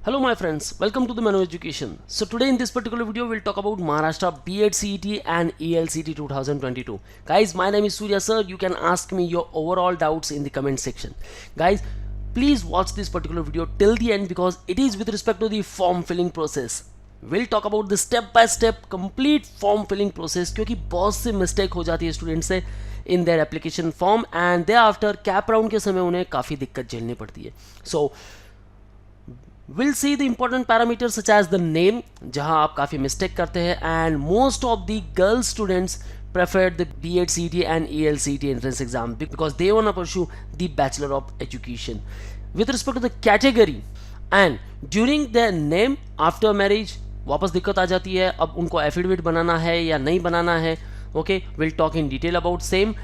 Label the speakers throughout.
Speaker 1: Hello my friends, welcome to the Manu Education. So today in this particular video we'll talk about Maharashtra B.Ed CET and ELCT 2022. Guys, my name is Surya sir. You can ask me your overall doubts in the comment section. Guys, please watch this particular video till the end because it is with respect to the form filling process. We'll talk about the step by step complete form filling process क्योंकि बहुत से mistake हो जाती है student से in their application form and thereafter cap round के समय उन्हें काफ़ी दिक्कत झेलनी पड़ती है. So we'll see the important parameters such as the name जहां आप काफ़ी मिस्टेक करते हैं and most of the girl students preferred the B.Ed CET and ELCT entrance exam because they want to pursue the Bachelor of Education. With respect to the category and during their name after marriage वापस दिक्कत आ जाती है. अब उनको affidavit बनाना है या नहीं बनाना है. Okay, we'll talk in detail about same.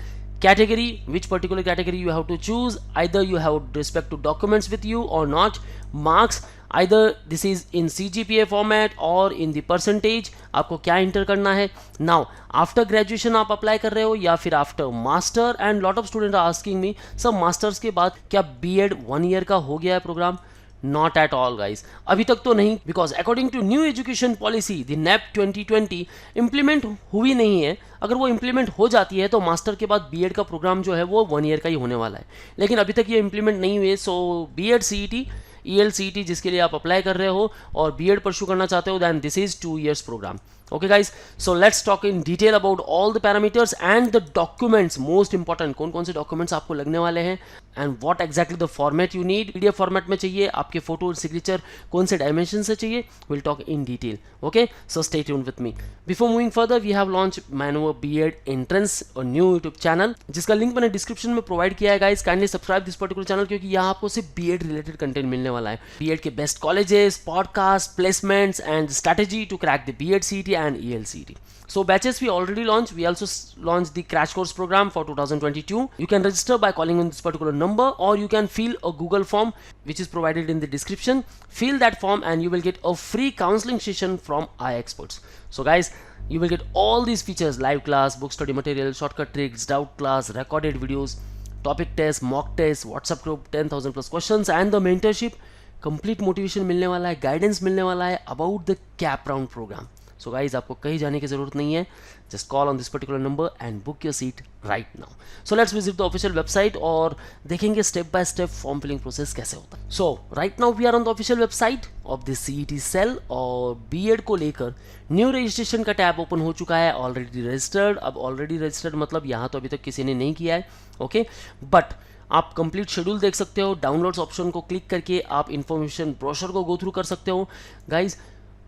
Speaker 1: Category, which particular category you have to choose, either you have respect to documents with you or not. Marks, either this is in CGPA format or in the percentage, आपको क्या inter करना है. Now after graduation आप apply कर रहे हो या फिर after master, and lot of student are asking me sir masters के बाद क्या B.Ed 1 ईयर का हो गया है program. Not at all guys, अभी तक तो नहीं, because according to new education policy the NEP 2020 implement हुई नहीं है. अगर वो इंप्लीमेंट हो जाती है तो मास्टर के बाद B.Ed का प्रोग्राम जो है वो 1 ईयर का ही होने वाला है, लेकिन अभी तक ये इंप्लीमेंट नहीं हुए. सो B.Ed CET ELCT जिसके लिए आप अप्लाई कर रहे हो और B.Ed परस्यू करना चाहते हो, then this is 2 years program. Okay guys, so let's talk in detail about all the parameters and the documents. Most important, कौन कौन से documents आपको लगने वाले हैं and what exactly the format you need. PDF format में चाहिए, आपके फोटो और सिग्नेचर कौन से डायमेंशन से चाहिए, we'll talk in detail. Okay, so stay tuned with me. Before moving further, we have launched Manu B.Ed Entrance, a new YouTube channel जिसका link मैंने डिस्क्रिप्शन में प्रोवाइड किया है. Guys kindly subscribe this particular channel क्योंकि यहाँ आपको सिर्फ B.Ed related content मिलने वाला है. B.Ed के best colleges, podcast, placements and strategy to crack the B.Ed CET and ELCT. So batches we already launched. We also launched the crash course program for 2022. You can register by calling on this particular number or you can fill a Google form which is provided in the description. Fill that form and you will get a free counseling session from our experts. So guys, you will get all these features: live class, book study material, shortcut tricks, doubt class, recorded videos, topic test, mock test, WhatsApp group, 10,000 plus questions and the mentorship. Complete motivation मिलने वाला है, guidance मिलने वाला है about the cap round program. So guys आपको कहीं जाने की जरूरत नहीं है, just call on this particular number and book your seat right now. So let's visit the official website और देखेंगे step by step form filling process कैसे होता है. So right now we are on the official website of the CET cell और B.Ed को लेकर new registration का tab open हो चुका है. ऑलरेडी रजिस्टर्ड, अब ऑलरेडी रजिस्टर्ड मतलब यहाँ तो अभी तक किसी ने नहीं किया है. ओके, बट आप कंप्लीट शेड्यूल देख सकते हो. डाउनलोड्स ऑप्शन को क्लिक करके आप इन्फॉर्मेशन ब्रोशर को गो थ्रू कर सकते हो. गाइज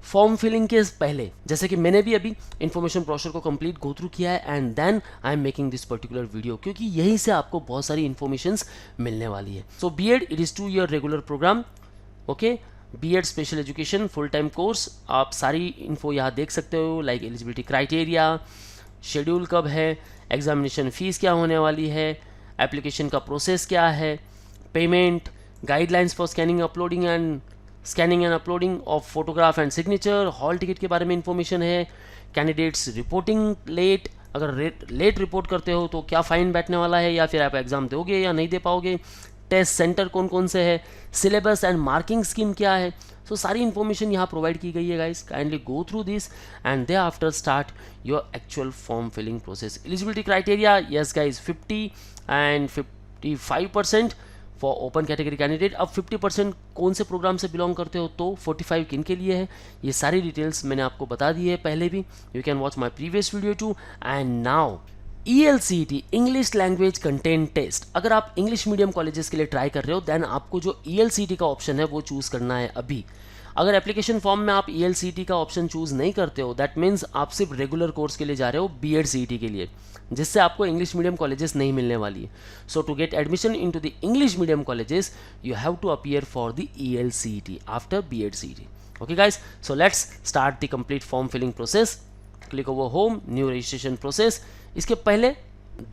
Speaker 1: फॉर्म फिलिंग के पहले जैसे कि मैंने भी अभी इन्फॉर्मेशन ब्रोशर को कंप्लीट गो थ्रू किया है and then I am making this particular video क्योंकि यहीं से आपको बहुत सारी इन्फॉर्मेशंस मिलने वाली है. So B.Ed it is 2 year regular program. Okay, B.Ed special education full time course. आप सारी इन्फो यहाँ देख सकते हो, लाइक एलिजिबिलिटी क्राइटेरिया, शेड्यूल कब है, एग्जामिनेशन फीस क्या होने वाली है, एप्लीकेशन का प्रोसेस क्या है, payment, guidelines for scanning and uploading of photograph and signature, hall ticket के बारे में इंफॉर्मेशन है, कैंडिडेट्स रिपोर्टिंग लेट, अगर लेट रिपोर्ट करते हो तो क्या फाइन बैठने वाला है या फिर आप एग्ज़ाम दोगे या नहीं दे पाओगे, टेस्ट सेंटर कौन कौन से है, सिलेबस एंड मार्किंग स्कीम क्या है. सो सारी इन्फॉर्मेशन यहाँ प्रोवाइड की गई है. Guys kindly go through this and they after start your actual form filling process. Eligibility criteria, yes guys 50 and 55% for open category candidate. अब 50% कौन से प्रोग्राम से बिलोंग करते हो तो 45 किन के लिए है, ये सारी डिटेल्स मैंने आपको बता दी है पहले भी. You can watch my previous video too. And now ELCT English language content test. अगर आप इंग्लिश मीडियम कॉलेजेस के लिए ट्राई कर रहे हो देन आपको जो ELCT का ऑप्शन है वो चूज़ करना है अभी. अगर एप्लीकेशन फॉर्म में आप ELCT का ऑप्शन चूज़ नहीं करते हो दैट मीन्स आप सिर्फ रेगुलर कोर्स के लिए जा रहे हो B.Ed CET के लिए, जिससे आपको इंग्लिश मीडियम कॉलेजेस नहीं मिलने वाली है. So to get admission into the English medium colleges you have to appear for the ELCT after B.Ed CET. Okay guys, so let's start the complete form filling process. Click over home, new registration process. इसके पहले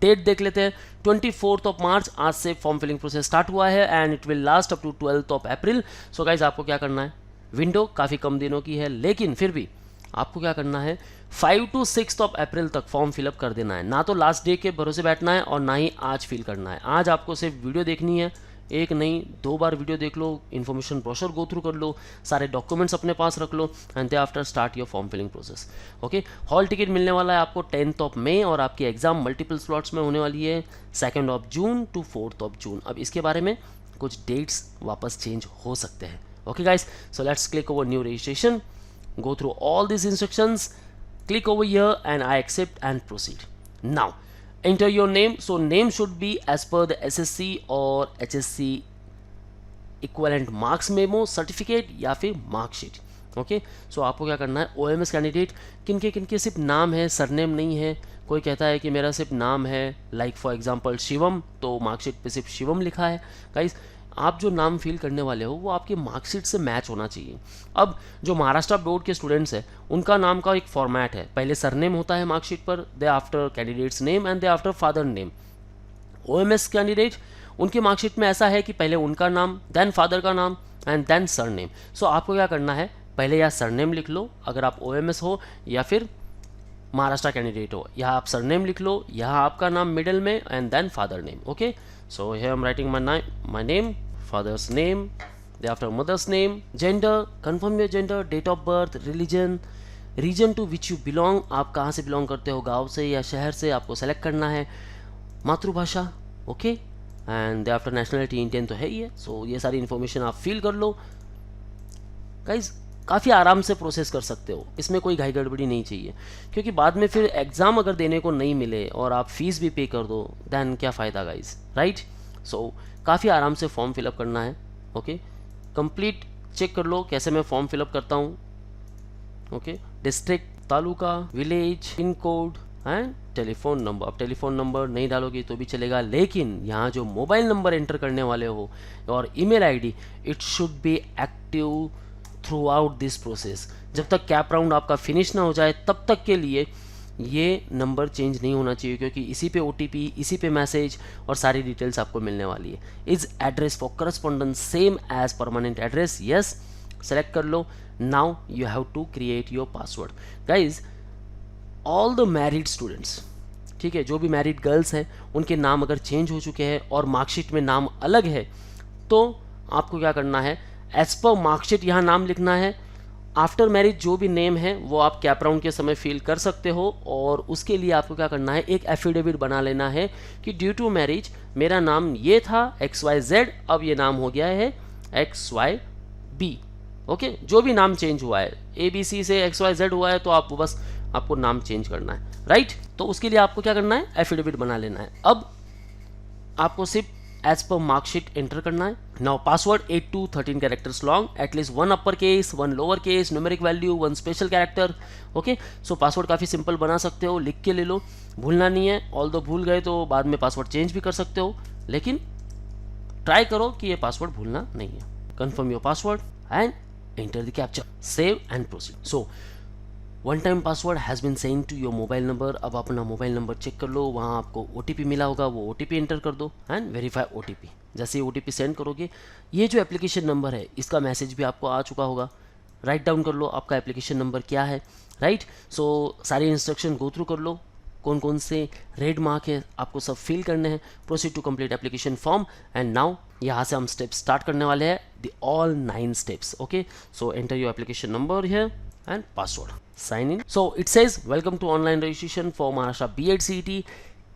Speaker 1: date देख लेते हैं. 24 मार्च आज से form filling process start हुआ है and it will last up to 12 April. So guys आपको क्या करना है, विंडो काफ़ी कम दिनों की है लेकिन फिर भी आपको क्या करना है, 5 to 6 अप्रैल तक फॉर्म फिलअप कर देना है. ना तो लास्ट डे के भरोसे बैठना है और ना ही आज फिल करना है. आज आपको सिर्फ वीडियो देखनी है, एक नहीं 2 बार वीडियो देख लो, इन्फॉर्मेशन ब्रोशर गो थ्रू कर लो, सारे डॉक्यूमेंट्स अपने पास रख लो and they after start your form filling process. Okay, hall ticket मिलने वाला है आपको 10th मई और आपकी एग्जाम मल्टीपल स्लॉट्स में होने वाली है 2 जून टू 4 जून। अब इसके बारे में कुछ डेट्स वापस चेंज हो सकते हैं। Okay guys, so let's click over new registration, go through all these instructions, click over here and I accept and proceed. Now enter your name. So name should be as per the SSC or HSC equivalent marks memo certificate या फिर marksheet. Okay, सो आपको क्या करना है, OMS candidate किनके सिर्फ नाम है, सरनेम नहीं है। कोई कहता है कि मेरा सिर्फ नाम है, लाइक फॉर एग्जांपल शिवम, तो मार्कशीट पे सिर्फ शिवम लिखा है। गाइस, आप जो नाम फिल करने वाले हो वो आपके मार्कशीट से मैच होना चाहिए। अब जो महाराष्ट्र बोर्ड के स्टूडेंट्स हैं उनका नाम का एक फॉर्मेट है, पहले सरनेम होता है मार्कशीट पर, thereafter candidate's name and they after father name. OMS candidate उनकी मार्कशीट में ऐसा है कि पहले उनका नाम, देन फादर का नाम एंड देन सरनेम। सो आपको क्या करना है, पहले या सरनेम लिख लो अगर आप OMS हो या फिर महाराष्ट्र कैंडिडेट हो, यहाँ आप सरनेम लिख लो, यहाँ आपका नाम मिडिल में and then father name. Okay, so here I am writing my name, father's name, thereafter mother's name, gender, confirm your gender, date of birth, religion, region to which you belong, आप कहाँ से belong करते हो, गांव से या शहर से, आपको सेलेक्ट करना है, मातृभाषा, okay, and thereafter nationality Indian तो है ही है। सो ये सारी इन्फॉर्मेशन आप फिल कर लो। गाइज, काफ़ी आराम से प्रोसेस कर सकते हो, इसमें कोई घाई गड़बड़ी नहीं चाहिए, क्योंकि बाद में फिर एग्ज़ाम अगर देने को नहीं मिले और आप फीस भी पे कर दो, दैन क्या फ़ायदा गाइज, राइट। सो काफ़ी आराम से फॉर्म फिलअप करना है। ओके, कंप्लीट चेक कर लो कैसे मैं फॉर्म फिलअप करता हूँ। Okay, district, taluka, village, pin code and telephone number. अब टेलीफोन नंबर नहीं डालोगे तो भी चलेगा, लेकिन यहाँ जो मोबाइल नंबर एंटर करने वाले हो और email ID, it should be active through out this process. जब तक कैप राउंड आपका फिनिश ना हो जाए तब तक के लिए ये नंबर चेंज नहीं होना चाहिए, क्योंकि इसी पे OTP, इसी पे मैसेज और सारी डिटेल्स आपको मिलने वाली है। Is address for correspondence same as permanent address, yes, select कर लो। Now you have to create your password. Guys, all the married students, ठीक है, जो भी मैरिड गर्ल्स हैं उनके नाम अगर चेंज हो चुके हैं और मार्कशीट में नाम अलग है तो आपको क्या करना है, एज पर मार्कशीट यहाँ नाम लिखना है। आफ्टर मैरिज जो भी नेम है वो आप कैप राउंड के समय फिल कर सकते हो, और उसके लिए आपको क्या करना है, एक एफिडेविट बना लेना है कि ड्यू टू मैरिज मेरा नाम ये था XYZ, अब ये नाम हो गया है XYB। ओके, जो भी नाम चेंज हुआ है, ABC से XYZ हुआ है, तो आप बस आपको नाम चेंज करना है, राइट। तो उसके लिए आपको क्या करना है, एफिडेविट बना लेना है। अब आपको सिर्फ एज पर मार्कशीट एंटर करना है। Now password 8 to 13 characters long, at least 1 upper case, 1 lower case, numeric value, 1 special character. Okay, so password काफ़ी सिंपल बना सकते हो, लिख के ले लो, भूलना नहीं है। ऑल दो भूल गए तो बाद में पासवर्ड चेंज भी कर सकते हो, लेकिन ट्राई करो कि ये पासवर्ड भूलना नहीं है। Confirm your password and enter the captcha, save and proceed. So one time password has been send to your mobile number. अब अपना मोबाइल नंबर चेक कर लो, वहाँ आपको OTP मिला होगा, वो OTP एंटर कर दो एंड वेरीफाई OTP। जैसे ही OTP सेंड करोगे, ये जो एप्लीकेशन नंबर है इसका मैसेज भी आपको आ चुका होगा, राइट डाउन कर लो आपका एप्लीकेशन नंबर क्या है, राइट। सो सारे इंस्ट्रक्शन गो थ्रू कर लो, कौन कौन से रेड मार्क है आपको सब फिल करने हैं। Proceed to complete application form and now यहाँ से हम स्टेप स्टार्ट करने वाले हैं, the all 9 steps. Okay, so enter your application number here and password, sign in. So it says welcome to online registration for Maharashtra B.Ed CET,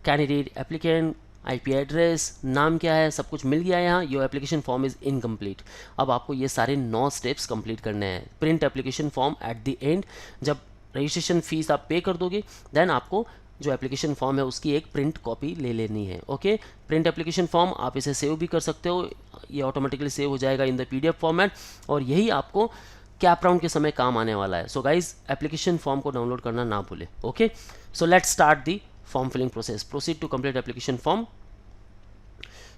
Speaker 1: candidate applicant, IP address, नाम क्या है, सब कुछ मिल गया है यहाँ। Your application form is incomplete. अब आपको ये सारे 9 स्टेप्स कंप्लीट करने हैं। Print application form at the end, जब रजिस्ट्रेशन फीस आप पे कर दोगे देन आपको जो एप्लीकेशन फॉर्म है उसकी एक प्रिंट कॉपी ले लेनी है। ओके, प्रिंट एप्लीकेशन फॉर्म आप इसे सेव भी कर सकते हो, ये ऑटोमेटिकली सेव हो जाएगा इन द PDF फॉर्मेट, और यही आपको कैप राउंड के समय काम आने वाला है। सो गाइज, एप्लीकेशन फॉर्म को डाउनलोड करना ना भूले। Okay, so let's start the form filling process. Proceed to complete application form.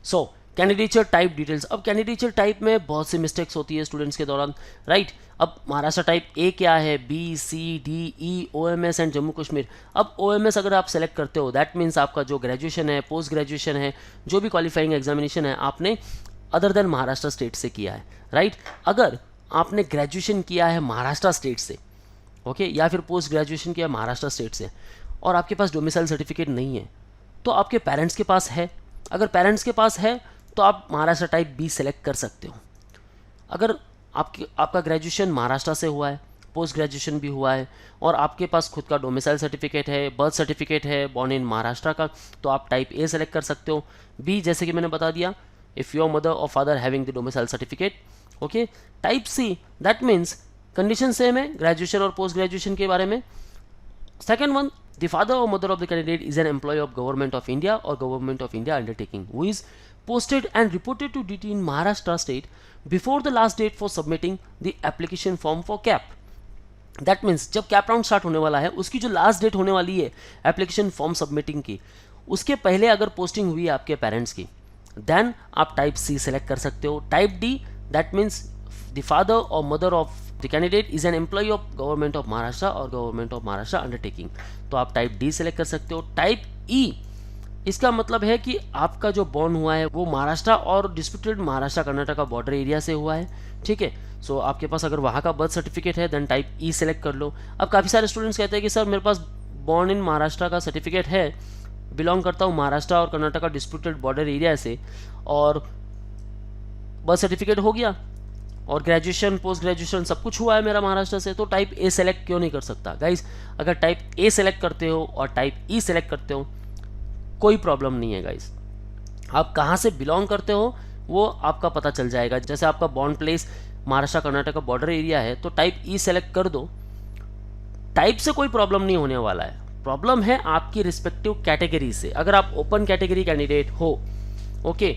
Speaker 1: So candidature type details. अब कैंडिडेचर टाइप में बहुत सी मिस्टेक्स होती है स्टूडेंट्स के दौरान, राइट। अब महाराष्ट्र टाइप A क्या है, B, C, D, E, OMS and Jammu Kashmir. अब OMS अगर आप सेलेक्ट करते हो दैट मीन्स आपका जो ग्रेजुएशन है, पोस्ट ग्रेजुएशन है, जो भी क्वालिफाइंग एग्जामिनेशन है आपने अदर देन महाराष्ट्र स्टेट से किया है, राइट। अगर आपने ग्रेजुएशन किया है महाराष्ट्र स्टेट से, ओके, या फिर पोस्ट ग्रेजुएशन किया महाराष्ट्र स्टेट से, और आपके पास डोमिसाइल सर्टिफिकेट नहीं है, तो आपके पेरेंट्स के पास है। अगर पेरेंट्स के पास है तो आप महाराष्ट्र टाइप बी सेलेक्ट कर सकते हो। अगर आपका ग्रेजुएशन महाराष्ट्र से हुआ है, पोस्ट ग्रेजुएशन भी हुआ है और आपके पास खुद का डोमिसाइल सर्टिफिकेट है, बर्थ सर्टिफिकेट है बॉर्न इन महाराष्ट्र का, तो आप टाइप ए सेलेक्ट कर सकते हो। बी जैसे कि मैंने बता दिया, इफ़ योर मदर और father having the domicile certificate. Okay, type C that means condition same है ग्रेजुएशन और पोस्ट ग्रेजुएशन के बारे में। सेकेंड वन, द फादर और mother of the candidate is an employee of government of India और government of India undertaking who is posted and reported to DT in Maharashtra state before the last date for submitting the application form for CAP. That means जब cap round start होने वाला है उसकी जो last date होने वाली है application form submitting की, उसके पहले अगर पोस्टिंग हुई है आपके पेरेंट्स की, देन आप टाइप सी सेलेक्ट कर सकते हो। Type D that means the father और mother of the candidate is an employee of government of Maharashtra और गवर्नमेंट ऑफ महाराष्ट्र अंडरटेकिंग, तो आप टाइप डी सेलेक्ट कर सकते हो। टाइप ई, इसका मतलब है कि आपका जो बॉर्न हुआ है वो महाराष्ट्र और disputed Maharashtra Karnataka border area से हुआ है, ठीक है। सो आपके पास अगर वहाँ का बर्थ सर्टिफिकेट है देन टाइप ई सेलेक्ट कर लो। अब काफ़ी सारे स्टूडेंट्स कहते हैं कि सर मेरे पास बॉर्न इन महाराष्ट्र का सर्टिफिकेट है, बिलोंग करता हूँ महाराष्ट्र और कर्नाटका डिस्प्यूटेड बॉर्डर एरिया से, और बर्थ सर्टिफिकेट हो गया और ग्रेजुएशन पोस्ट ग्रेजुएशन सब कुछ हुआ है मेरा महाराष्ट्र से, तो टाइप ए सेलेक्ट क्यों नहीं कर सकता? गाइज, अगर टाइप ए सेलेक्ट करते हो और टाइप ई सेलेक्ट करते हो कोई प्रॉब्लम नहीं है गाइस। आप कहाँ से बिलोंग करते हो वो आपका पता चल जाएगा। जैसे आपका born place Maharashtra Karnataka border area है तो टाइप ई सेलेक्ट कर दो, टाइप से कोई प्रॉब्लम नहीं होने वाला है। प्रॉब्लम है आपकी रिस्पेक्टिव कैटेगरी से। अगर आप ओपन कैटेगरी कैंडिडेट हो, ओके,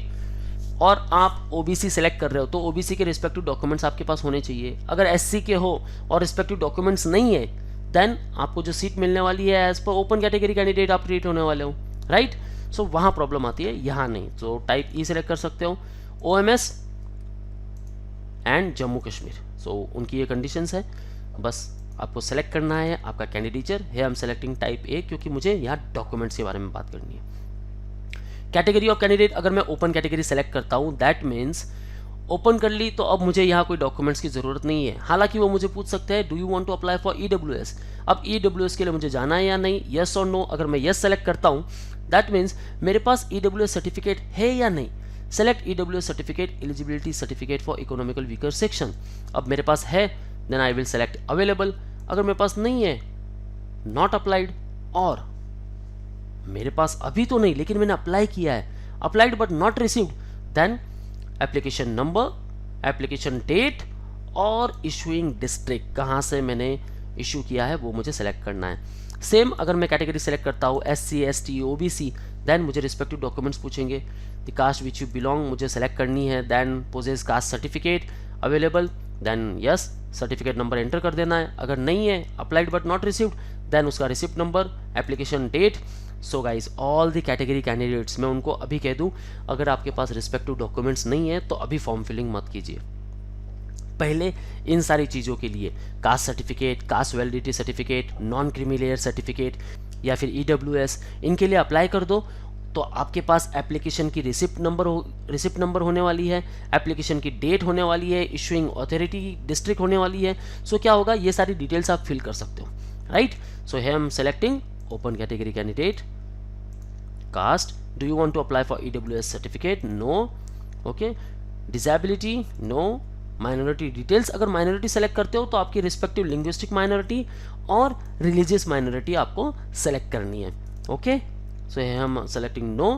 Speaker 1: और आप ओबीसी सेलेक्ट कर रहे हो तो ओबीसी के रिस्पेक्टिव डॉक्यूमेंट्स आपके पास होने चाहिए। अगर एससी के हो और रिस्पेक्टिव डॉक्यूमेंट्स नहीं है देन आपको जो सीट मिलने वाली है एज पर ओपन कैटेगरी कैंडिडेट आप ट्रीट होने वाले हो, राइट। सो वहाँ प्रॉब्लम आती है, यहाँ नहीं। तो टाइप ई सेलेक्ट कर सकते हो। ओएमएस एंड जम्मू कश्मीर, सो उनकी ये कंडीशंस है, बस आपको सेलेक्ट करना है आपका कैंडिडेचर है। आई एम सेलेक्टिंग टाइप ए क्योंकि मुझे यहाँ डॉक्यूमेंट्स के बारे में बात करनी है। कैटेगरी ऑफ कैंडिडेट, अगर मैं ओपन कैटेगरी सेलेक्ट करता हूँ दैट मीन्स ओपन कर ली तो अब मुझे यहाँ कोई डॉक्यूमेंट्स की ज़रूरत नहीं है। हालांकि वो मुझे पूछ सकते हैं do you want to apply for EWS. अब ईडब्ल्यूएस के लिए मुझे जाना है या नहीं, यस और नो। अगर मैं यस सेलेक्ट करता हूँ दैट मीन्स मेरे पास ईडब्ल्यूएस सर्टिफिकेट है या नहीं। Select EWS certificate eligibility certificate for economical weaker section. अब मेरे पास है then I will select available. अगर मेरे पास नहीं है नॉट अप्लाइड, और मेरे पास अभी तो नहीं लेकिन मैंने अप्लाई किया है, applied but not received, then application number, application date और इशूइंग डिस्ट्रिक्ट, कहाँ से मैंने इशू किया है वो मुझे सेलेक्ट करना है। सेम अगर मैं कैटेगरी सेलेक्ट करता हूँ एससी एसटी ओबीसी, देन मुझे रिस्पेक्टिव डॉक्यूमेंट्स पूछेंगे। The caste which you belong मुझे सेलेक्ट करनी है, then possess caste certificate available, then yes certificate number enter कर देना है। अगर नहीं है applied but not received then उसका receipt number, application date. So guys all the category candidates मैं उनको अभी कह दूं अगर आपके पास रिस्पेक्टिव डॉक्यूमेंट्स नहीं है तो अभी फॉर्म फिलिंग मत कीजिए। पहले इन सारी चीज़ों के लिए caste certificate, cast validity certificate, non creamy layer certificate या फिर ईडब्ल्यूएस, इनके लिए अप्लाई कर दो तो आपके पास एप्लीकेशन की रिसिप्ट नंबर होने वाली है, एप्लीकेशन की डेट होने वाली है, इशूइंग अथॉरिटी डिस्ट्रिक्ट होने वाली है। सो क्या होगा, ये सारी डिटेल्स आप फिल कर सकते हो, right. So I am selecting open category candidate, caste, do you want to apply for EWS certificate, no, okay, disability, no, minority details, अगर minority select करते हो तो आपकी respective linguistic minority और religious minority आपको select करनी है, okay, so हम selecting no,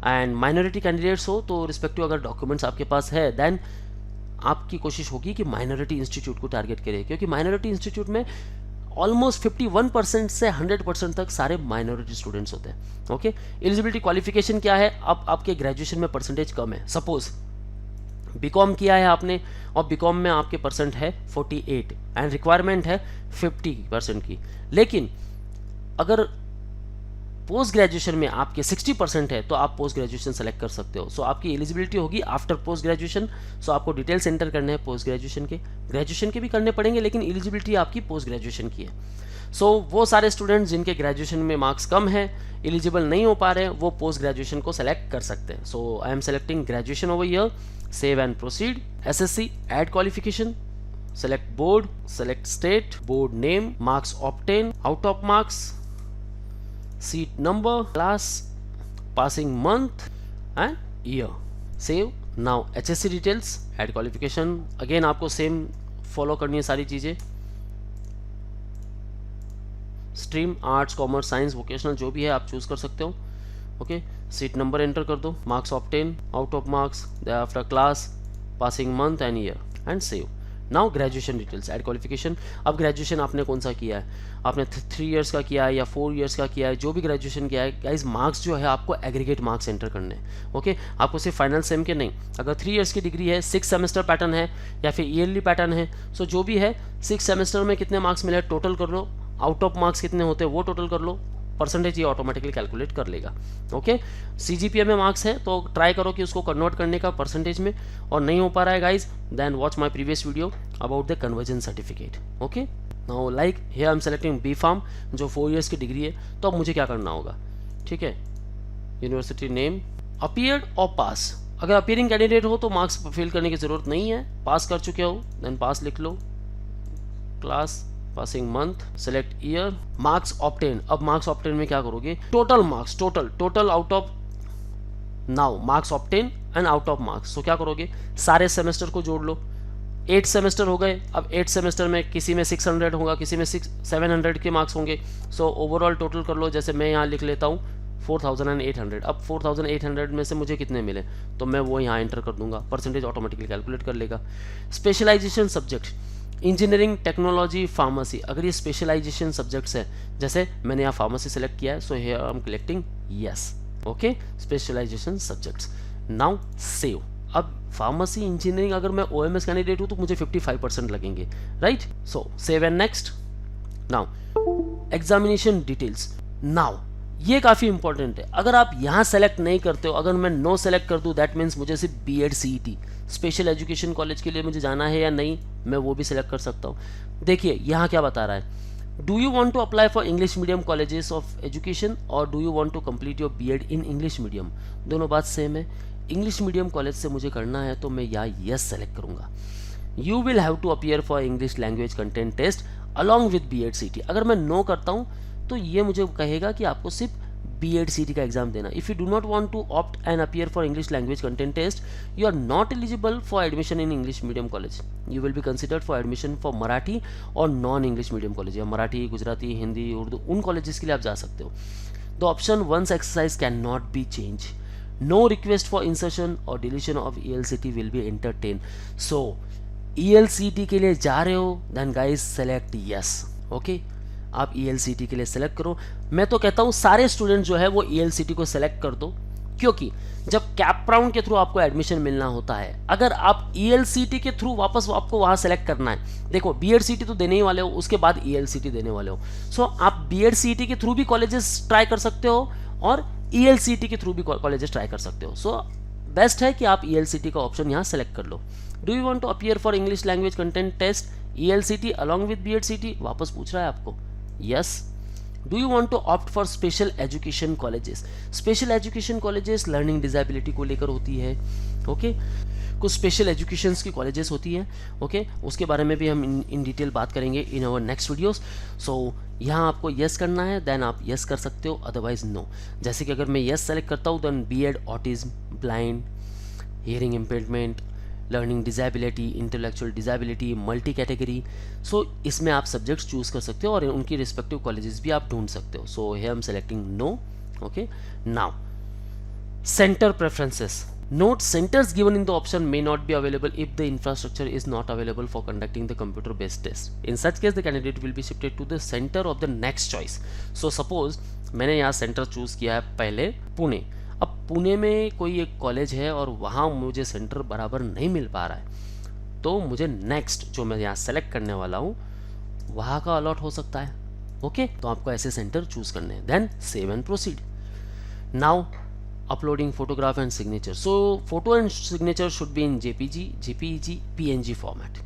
Speaker 1: and minority candidates हो तो respective अगर documents आपके पास है then आपकी कोशिश होगी कि minority institute को target करें, क्योंकि minority institute में ऑलमोस्ट 51% से 100% तक सारे माइनॉरिटी स्टूडेंट्स होते हैं, ओके। एलिजिबिलिटी क्वालिफिकेशन क्या है, अब आपके ग्रेजुएशन में परसेंटेज कम है, सपोज बीकॉम किया है आपने और बीकॉम में आपके परसेंट है 48 एंड रिक्वायरमेंट है 50% की, लेकिन अगर पोस्ट ग्रेजुएशन में आपके 60% है तो आप पोस्ट ग्रेजुएशन सेलेक्ट कर सकते हो। सो आपकी एलिजिबिलिटी होगी आफ्टर पोस्ट ग्रेजुएशन। सो आपको डिटेल्स एंटर करने हैं पोस्ट ग्रेजुएशन के, ग्रेजुएशन के भी करने पड़ेंगे लेकिन एलिजिबिलिटी आपकी पोस्ट ग्रेजुएशन की है। सो वो सारे स्टूडेंट्स जिनके ग्रेजुएशन में मार्क्स कम है, एलिजिबल नहीं हो पा रहे हैं, वो पोस्ट ग्रेजुएशन को सेलेक्ट कर सकते हैं। So I am selecting graduation over here, save and proceed. SSC add qualification, select board, select state, board name, marks obtain, out of marks, seat number, class, passing month and year, save. Now HSC details, add qualification, again आपको same follow करनी है सारी चीज़ें। Stream arts, commerce, science, vocational जो भी है आप choose कर सकते हो। ओके, सीट नंबर एंटर कर दो, marks obtain, out of marks, after class, passing month and year and save. Now graduation details, add qualification. अब ग्रेजुएशन आपने कौन सा किया है, आपने 3 इयर्स का किया है या 4 इयर्स का किया है, जो भी ग्रेजुएशन किया है गाइस, मार्क्स जो है आपको एग्रीगेट मार्क्स एंटर करने हैं। ओके, आपको सिर्फ फाइनल सेम के नहीं, अगर 3 इयर्स की डिग्री है, 6 सेमेस्टर पैटर्न है या फिर ईयरली पैटर्न है, सो जो भी है 6 सेमेस्टर में कितने मार्क्स मिले टोटल कर लो, आउट ऑफ मार्क्स कितने होते हैं वो टोटल कर लो, परसेंटेज ये ऑटोमेटिकली कैलकुलेट कर लेगा। ओके, CGPA में मार्क्स है तो ट्राई करो कि उसको कन्वर्ट करने का परसेंटेज में, और नहीं हो पा रहा है guys, then watch my previous video about the conversion certificate. Okay, now like here I am selecting B pharm जो 4 इयर्स की डिग्री है, तो अब मुझे क्या करना होगा, ठीक है, यूनिवर्सिटी नेम, अपीयर्ड और पास। अगर अपीयरिंग कैंडिडेट हो तो मार्क्स फिल करने की जरूरत नहीं है, पास कर चुके हो देन पास लिख लो, class, passing month, select year, marks obtain. अब मार्क्स ऑब्टेन में क्या करोगे, total marks, total out of, now marks obtain and out of marks, तो क्या करोगे, सारे सेमेस्टर को जोड़ लो। 8 सेमेस्टर हो गए, अब 8 सेमेस्टर में किसी में 600 होगा, किसी में 700 के मार्क्स होंगे, सो ओवरऑल टोटल कर लो। जैसे मैं यहाँ लिख लेता हूँ 4800। अब 4800 में से मुझे कितने मिले, तो मैं वो यहाँ एंटर कर दूंगा, परसेंटेज ऑटोमेटिकली कैलकुलेट कर लेगा। Specialization subject, engineering, technology, pharmacy, अगर ये स्पेशलाइजेशन सब्जेक्ट्स है, जैसे मैंने यहाँ फार्मेसी सेलेक्ट किया है, so here I am collecting yes. Okay, specialization subjects, now save. अब फार्मेसी, इंजीनियरिंग, अगर मैं OMS कैंडिडेट हूँ तो मुझे 55% लगेंगे, right, so save and next. Now examination details, now ये काफ़ी इंपॉर्टेंट है, अगर आप यहाँ सेलेक्ट नहीं करते हो, अगर मैं नो सेलेक्ट कर दूँ दैट मीन्स मुझे सिर्फ BEd CET special education college के लिए मुझे जाना है या नहीं, मैं वो भी सिलेक्ट कर सकता हूँ। देखिए यहाँ क्या बता रहा है, do you want to apply for English medium colleges of education और do you want to complete your BEd in English medium, दोनों बात सेम है। इंग्लिश मीडियम कॉलेज से मुझे करना है तो मैं यहाँ यस सेलेक्ट करूँगा। You will have to appear for English language content test along with BEd CET। अगर मैं नो करता हूँ तो ये मुझे कहेगा कि आपको सिर्फ BEd CET का एग्जाम देना। If you do not want to opt and appear for English language content test, you are not eligible for admission in English medium college. You will be considered for admission for Marathi और non English medium college, या मराठी, गुजराती, हिंदी, उर्दू, उन colleges के लिए आप जा सकते हो। The option once exercise can not be change. No request for insertion और deletion of ELCT will be entertain. So ELCT के लिए जा रहे हो then guys select yes. Okay, आप ELCT के लिए सेलेक्ट करो। मैं तो कहता हूँ सारे स्टूडेंट जो है वो ELCT को सेलेक्ट कर दो, क्योंकि जब कैप राउंड के थ्रू आपको एडमिशन मिलना होता है, अगर आप ELCT के थ्रू वापस आपको वहाँ सेलेक्ट करना है, देखो BEd CET तो देने ही वाले हो, उसके बाद ELCT देने वाले हो, सो आप BEd CET के थ्रू भी कॉलेजेस ट्राई कर सकते हो और ELCT के थ्रू भी कॉलेजेस ट्राई कर सकते हो। सो बेस्ट है कि आप ELCT का ऑप्शन यहाँ सेलेक्ट कर लो। Do you want to appear for English language content test ELCT along with BEd CET, वापस पूछ रहा है आपको, yes. Do you want to opt for special education colleges, special education colleges learning disability को लेकर होती है। ओके, कुछ स्पेशल एजुकेशंस की कॉलेजेस होती है, ओके, उसके बारे में भी हम इन डिटेल बात करेंगे इन आवर नेक्स्ट वीडियोस। सो यहाँ आपको यस करना है, देन आप यस कर सकते हो, अदरवाइज नो। जैसे कि अगर मैं यस सेलेक्ट करता हूँ then BEd autism, blind, hearing impairment, learning disability, intellectual disability, multi category, so इसमें आप सब्जेक्ट्स चूज कर सकते हो और उनकी रिस्पेक्टिव कॉलेजेस भी आप ढूंढ सकते हो। So here I am selecting no. Okay, now center preferences, note centers given in the option may not be available if the infrastructure is not available for conducting the computer based test. In such case the candidate will be shifted to the center of the next choice. So suppose मैंने यहाँ centre choose किया है पहले पुणे, अब पुणे में कोई एक college है और वहाँ मुझे सेंटर बराबर नहीं मिल पा रहा है, तो मुझे नेक्स्ट जो मैं यहाँ सेलेक्ट करने वाला हूँ वहाँ का अलॉट हो सकता है। ओके, तो आपको ऐसे सेंटर चूज करने हैं, then save and proceed. Now uploading photograph and signature. So photo and signature should be in JPG, PNG format.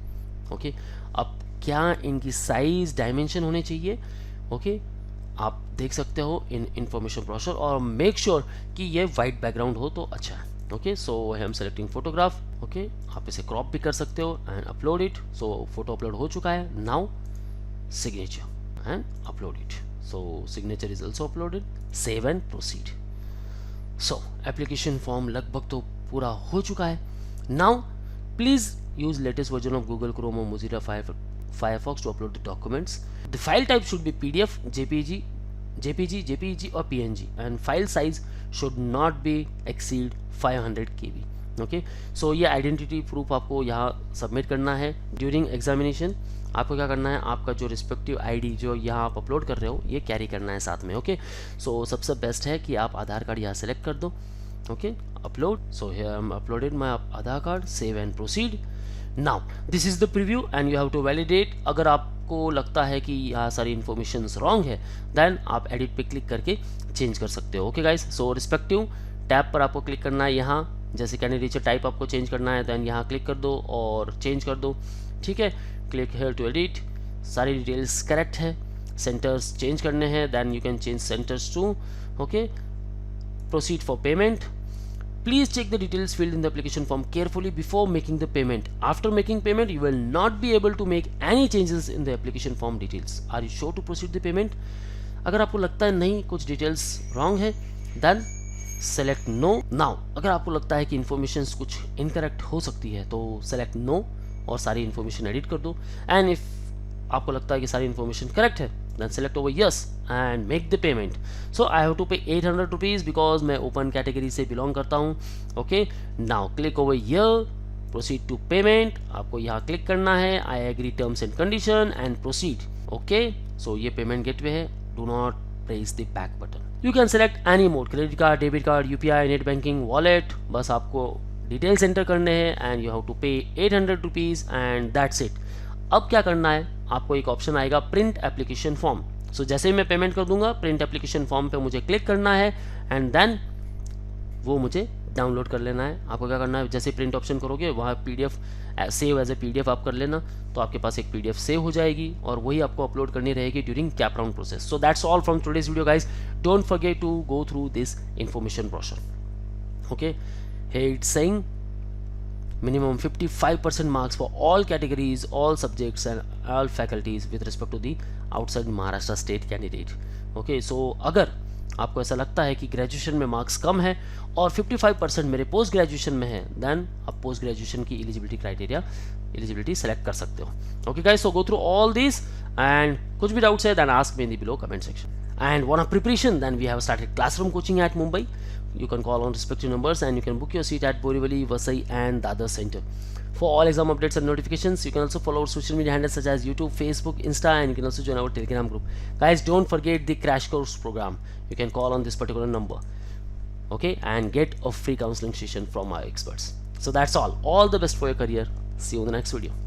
Speaker 1: Okay, अब क्या इनकी साइज डायमेंशन होने चाहिए, ओके, आप देख सकते हो इन इंफॉर्मेशन ब्रोशर, और मेक श्योर कि ये वाइट बैकग्राउंड हो तो अच्छा है। Okay, so I am selecting photograph. Okay, आप इसे क्रॉप भी कर सकते हो and upload it. So photo upload हो चुका है, now signature and upload it. So signature is also uploaded, save and proceed. So application form लगभग तो पूरा हो चुका है. Now please use latest version of Google Chrome or Mozilla Firefox to upload the documents. The file type should be PDF, JPG or PNG, and file size should not be exceed 500 KB. Okay so ये identity proof आपको यहाँ submit करना है. During examination आपको क्या करना है, आपका जो रिस्पेक्टिव आईडी जो यहाँ आप अपलोड कर रहे हो ये कैरी करना है साथ में. ओके सो सबसे बेस्ट है कि आप आधार कार्ड यहाँ सेलेक्ट कर दो. Okay upload. So here I am uploaded my Aadhaar card. Save and proceed. Now this is the preview and you have to validate. अगर आपको लगता है कि यहाँ सारी इन्फॉर्मेशन रॉन्ग है देन आप एडिट पे क्लिक करके चेंज कर सकते हो. Okay guys so respective tab पर आपको क्लिक करना है. यहाँ जैसे कैंडिडेट टाइप आपको चेंज करना है देन यहाँ क्लिक कर दो और चेंज कर दो. ठीक है, क्लिक हेयर टू एडिट. सारी डिटेल्स करेक्ट है. सेंटर्स चेंज करने हैं then you can change centres too. Okay proceed for payment. Please check the details filled in the application form carefully before making the payment. After making payment, you will not be able to make any changes in the application form details. Are you sure to proceed the payment? अगर आपको लगता है नहीं कुछ details wrong है then select no. Now अगर आपको लगता है कि इन्फॉर्मेशन कुछ इनकरेक्ट हो सकती है तो select no और सारी इन्फॉर्मेशन एडिट कर दो. एंड इफ आपको लगता है कि सारी इन्फॉर्मेशन करेक्ट है then select over yes and make the payment. So I have to pay 800 rupees because मैं open category से belong करता हूँ. Okay now click over here, proceed to payment. आपको यहाँ click करना है. I agree terms and condition and proceed. Okay so ये payment gateway है. Do not press the back button. You can select any mode, credit card, debit card, UPI, net banking, wallet. बस आपको details enter करने हैं and you have to pay 800 rupees and that's it. अब क्या करना है, आपको एक ऑप्शन आएगा प्रिंट एप्लीकेशन फॉर्म. सो जैसे ही मैं पेमेंट कर दूंगा प्रिंट एप्लीकेशन फॉर्म पे मुझे क्लिक करना है एंड देन वो मुझे डाउनलोड कर लेना है. आपको क्या करना है, जैसे प्रिंट ऑप्शन करोगे वहाँ PDF save as a PDF आप कर लेना तो आपके पास एक पीडीएफ सेव हो जाएगी और वही आपको अपलोड करनी रहेगी during CAP round process. So that's all from today's video guys. Don't forget to go through this information brochure. Okay here it's saying minimum 55% marks for all categories, all subjects and all faculties with respect to the outside Maharashtra state candidate. Okay, so अगर आपको ऐसा लगता है कि graduation में marks कम है और 55% मेरे पोस्ट ग्रेजुएशन में है देन आप पोस्ट ग्रेजुएशन की एलिजिबिलिटी सेलेक्ट कर सकते हो. Okay guys so go through all this and कुछ भी डाउट्स है then ask me in the below comment section. And want a preparation? Then we have started classroom coaching at Mumbai. You can call on respective numbers and you can book your seat at Borivali, Vasai and Dadar Center. For all exam updates and notifications, you can also follow our social media handles such as YouTube, Facebook, Insta, and you can also join our Telegram group. Guys, don't forget the crash course program. You can call on this particular number, okay, and get a free counseling session from our experts. So that's all. All the best for your career. See you in the next video.